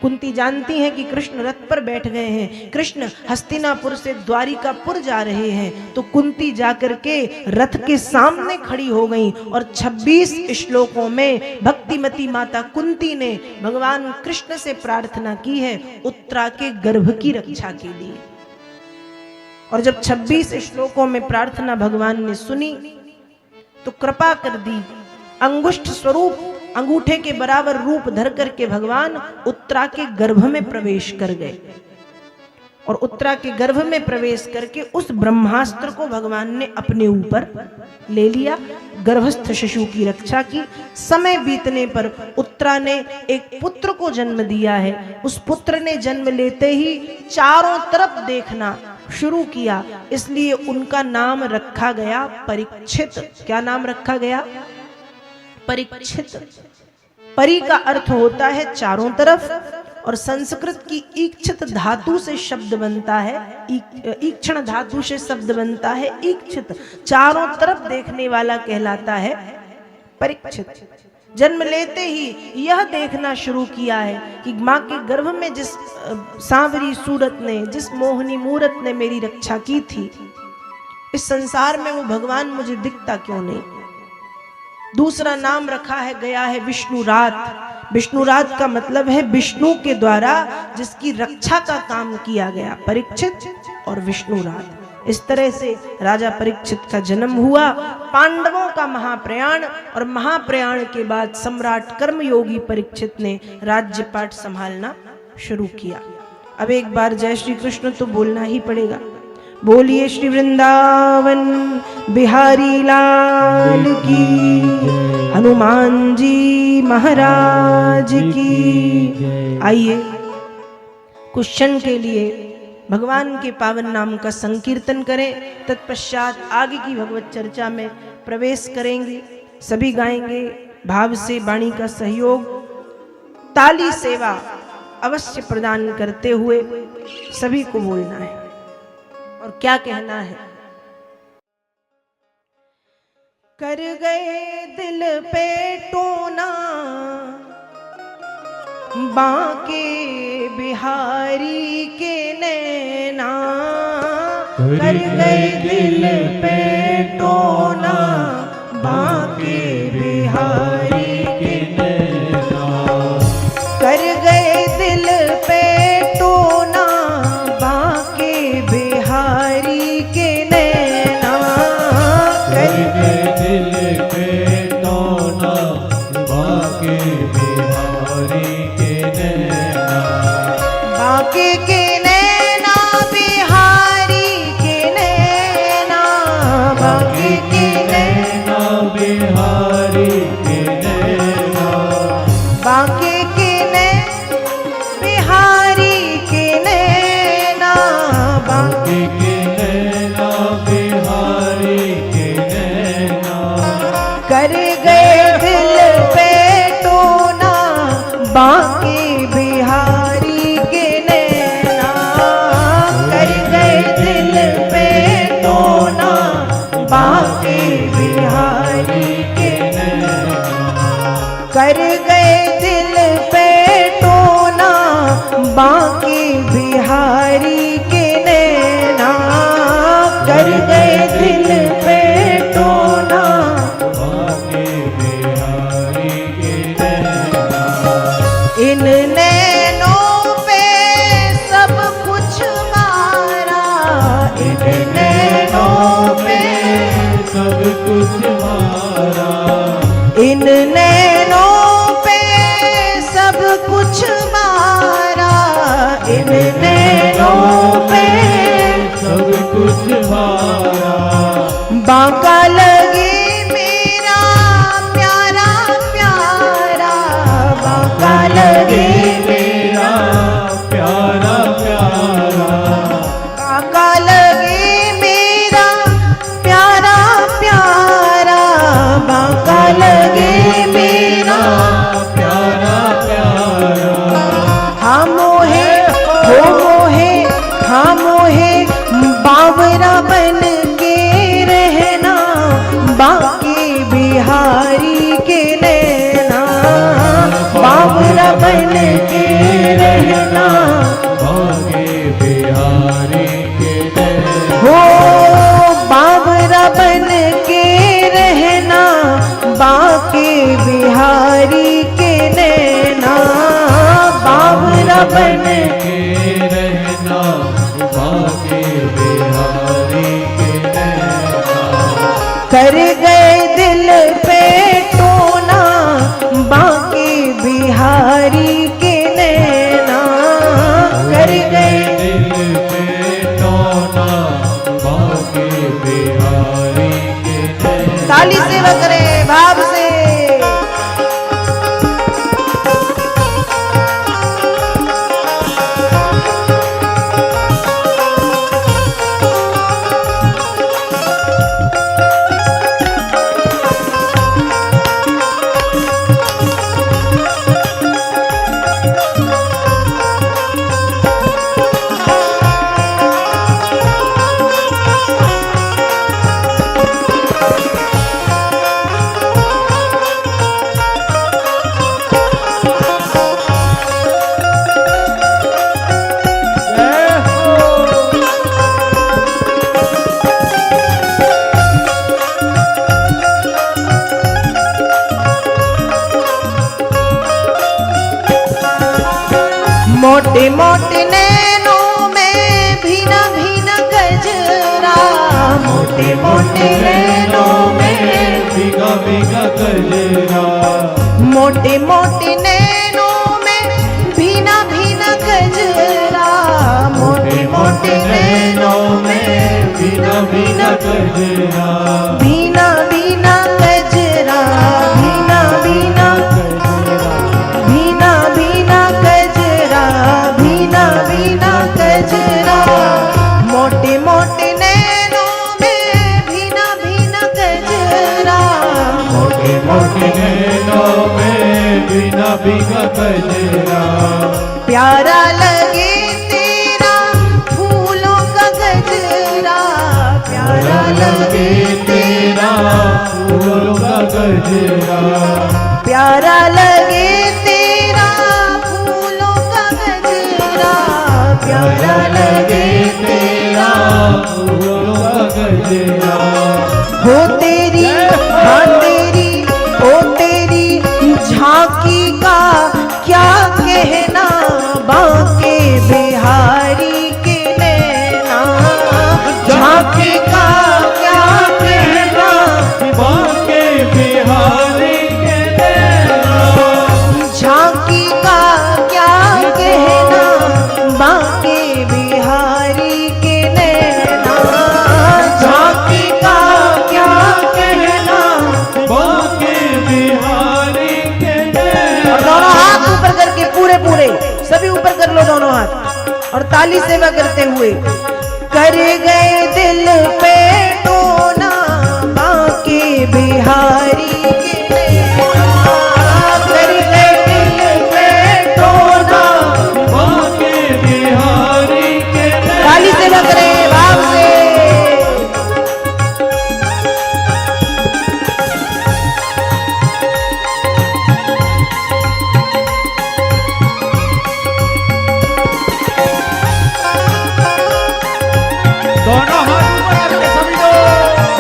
कुंती जानती हैं कि कृष्ण रथ पर बैठ गए हैं, कृष्ण हस्तिनापुर से द्वारिकापुर जा रहे हैं, तो कुंती जाकर के रथ के सामने खड़ी हो गई और 26 श्लोकों में भक्तिमती माता कुंती ने भगवान कृष्ण से प्रार्थना की है उत्तरा के गर्भ की रक्षा के लिए। और जब 26 श्लोकों में प्रार्थना भगवान ने सुनी तो कृपा कर दी, अंगुष्ठ स्वरूप अंगूठे के बराबर रूप धर करके भगवान उत्तरा के गर्भ में प्रवेश कर गए और उत्तरा के गर्भ में प्रवेश करके उस ब्रह्मास्त्र को भगवान ने अपने ऊपर ले लिया, गर्भस्थ शिशु की रक्षा की। समय बीतने पर उत्तरा ने एक पुत्र को जन्म दिया है। उस पुत्र ने जन्म लेते ही चारों तरफ देखना शुरू किया, इसलिए उनका नाम रखा गया परीक्षित। क्या नाम रखा गया? परीक्षित। परी का अर्थ होता है चारों तरफ, और संस्कृत की ईक्षित धातु से शब्द बनता है, ईक्षण धातु से शब्द बनता है ईक्षित, चारों तरफ देखने वाला कहलाता है परीक्षित। जन्म लेते ही यह देखना शुरू किया है कि माँ के गर्भ में जिस सांवरी सूरत ने, जिस मोहनी मूरत ने मेरी रक्षा की थी, इस संसार में वो भगवान मुझे दिखता क्यों नहीं। दूसरा नाम रखा है गया है विष्णुरात। विष्णुरात का मतलब है विष्णु के द्वारा जिसकी रक्षा का काम किया गया, परीक्षित और विष्णुरात। इस तरह से राजा परीक्षित का जन्म हुआ। पांडवों का महाप्रयाण, और महाप्रयाण के बाद सम्राट कर्मयोगी परीक्षित ने राज्यपाट संभालना शुरू किया। अब एक बार जय श्री कृष्ण तो बोलना ही पड़ेगा। बोलिए श्री वृंदावन बिहारी लाल की, हनुमान जी महाराज की। आइए कुछ क्षण के लिए भगवान के पावन नाम का संकीर्तन करें, तत्पश्चात आगे की भगवत चर्चा में प्रवेश करेंगे। सभी गाएंगे भाव से वाणी का सहयोग, ताली सेवा अवश्य प्रदान करते हुए सभी को बोलना है और क्या कहना है। कर गए दिल पे टोना बांके बिहारी के नैना, कर गए दिल पे टोना बांके बिहारी के नैना, कर गए दिल पे टोना बांके बिहारी के नैना, कर गए दिल पे टोना बांके बिहारी के नैना, बांके के नैना बिहारी के नैना, बांके के नैना बिहारी के नैना, बांके के नैना बिहारी के नैना, बांके के नैना बिहारी के नैना, कर गए दिल पे टोना बांके बिहारी के नैना, कर गए दिल पे टोना बांके बिहारी कुछ मारा इन नैनों पे, सब कुछ हारा। बांका लगे मेरा प्यारा प्यारा, बांका लगे मेरा प्यारा प्यारा, बांका लगे मेरा प्यारा प्यारा, बांका लगे मेरा प्यारा प्यारा। हाँ मोहे हो मोहे, हाँ मोहे बावरा बन के रहना, बाकी बिहारी के नैना, बावरा बन के रहना, बाके बिहारी के नैना, हो बावरा बन के रहना, बाकी बिहारी के नैना, बावरा बन के रहना, बाके बिहारी के नैना। कर गए दिल पे टोना, बाकी बिहारी के नैना, कर गए। दिल पे टोना, बाके बिहारी के नैना। ताली से करें भाव से। मोटे मोटे नैनों में भीना भीना गजरा, मोटे मोटे नैनों में भीगा भीगा गजरा, मोटे मोटे नैनों में भीना भीना गजरा, मोटे मोटे नैनों में भीगा भीगा गजरा, भीना भीना गजरा, भीना भीना भीना भीना गजरा, भीना भीना गजरा, मोटे मोटे नैनों में भीना भीना गजरा, मोटे मोटे नैनों में भीगा भीगा गजरा। प्यारा लगे तेरा फूलों का गजरा, प्यारा लगे तेरा फूलों का गजरा, प्यारा लगे तेरा फूलों का गजरा, प्यारा लगे तेरा फूलों का गजरा। हो तेरी हाँ तेरी हो तेरी झांकी का क्या कहना, बाके बिहारी के नैना, झांकी का क्या कहना, बाके बिहारी के नैना, झांकी का क्या कहना, बाके बिहारी के नैना, झांकी का क्या कहना। बाके बिहारी के नैना। और दोनों हाथ ऊपर करके पूरे पूरे सभी ऊपर कर लो दोनों हाथ, और ताली सेवा करते हुए कर गए दिल पे टोना, बाके बिहारी के नैना, कर गए दिल पे टोना। बाके बिहारी के नैना। ताली सेवा करें भाव से। दोनों हाथ ऊपर करके सभी लोग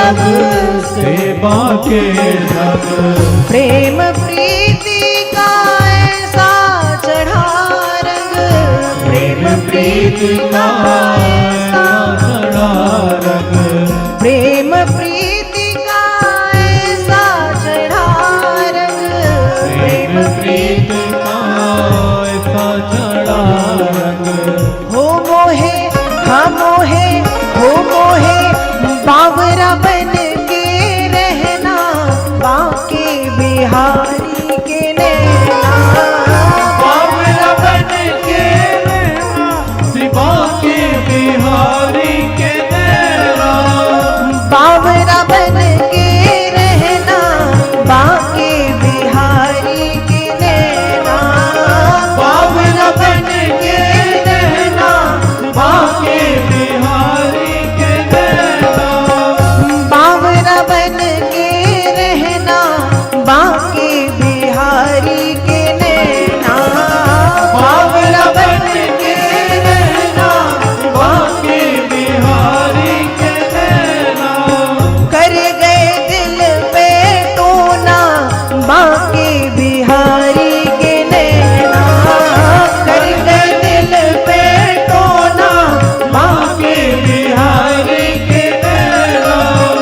सब सेवा के सब प्रेम प्रीति का ऐसा चढ़ा रंग, प्रेम प्रीति का ऐसा चढ़ा रंग, प्रेम प्रीति का ऐसा चढ़ा रंग, प्रेम प्रीति का ऐसा चढ़ा रंग, हो मोहे हाँ मोहे हो मोहे बावरा बन के रहना बांके बिहारी के नैना, बावरा बन के रहना शिवा के बिहारी के नैना, बावरा बन के रहना बांके बिहारी के नैना, बावरा बन के रहना बाके बिहारी के नैना, बावरा बन के रहना बांके बिहारी के नैना, बावरा बन के रहना बाके बिहारी के नैना, कर गए दिल पे टोना बांके बिहारी के नैना, कर गए दिल पे टोना बाके बिहारी के नैना,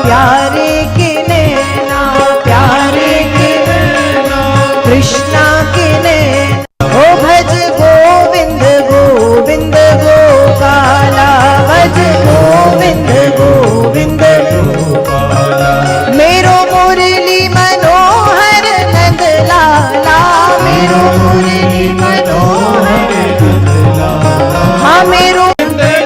प्यारे के नैना, प्यारे के नैना, कृष्णा के नैना, ओ भज गोविंद गोविंद गोपाला, भज गोविंद गोविंद गोपाला, मेरो मुरली मनोहर नंद लाला, मेरो मुरली मनोहर हाँ मेरो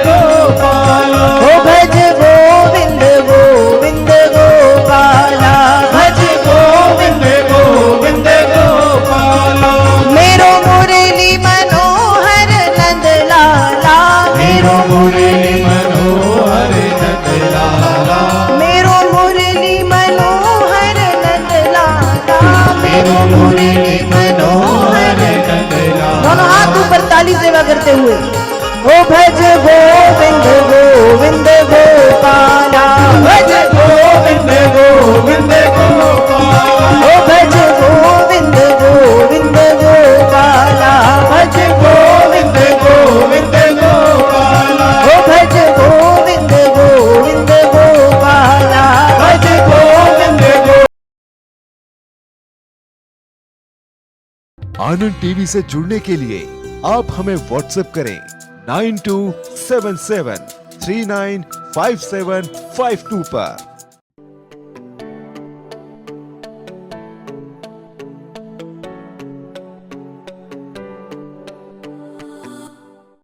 गोपाला, ओ भज गोविंद गोविंद गोपाला, भज गोविंद गोविंद गोपाला, मेरो मुरली मनोहर नंद लाला, मेरो मुरली मनोहर नंदलाला, मेरो मुरली मनोहर नंद लाला, मेरो मुरली मनोहर नंदलाला, दोनों हाथ ऊपर ताली सेवा करते हुए ओ भज गोविंद गोविंद गोपाला, भज गोविंद गोविंद गोपाला, ओ भज गोविंद गोविंद गोपाला, भज गोविंद गोविंद गोपाला, ओ भज गोविंद गोविंद गोपाला, भज गोविंद आनंद टीवी से जुड़ने के लिए आप हमें व्हाट्सएप करें 9277395752 पर।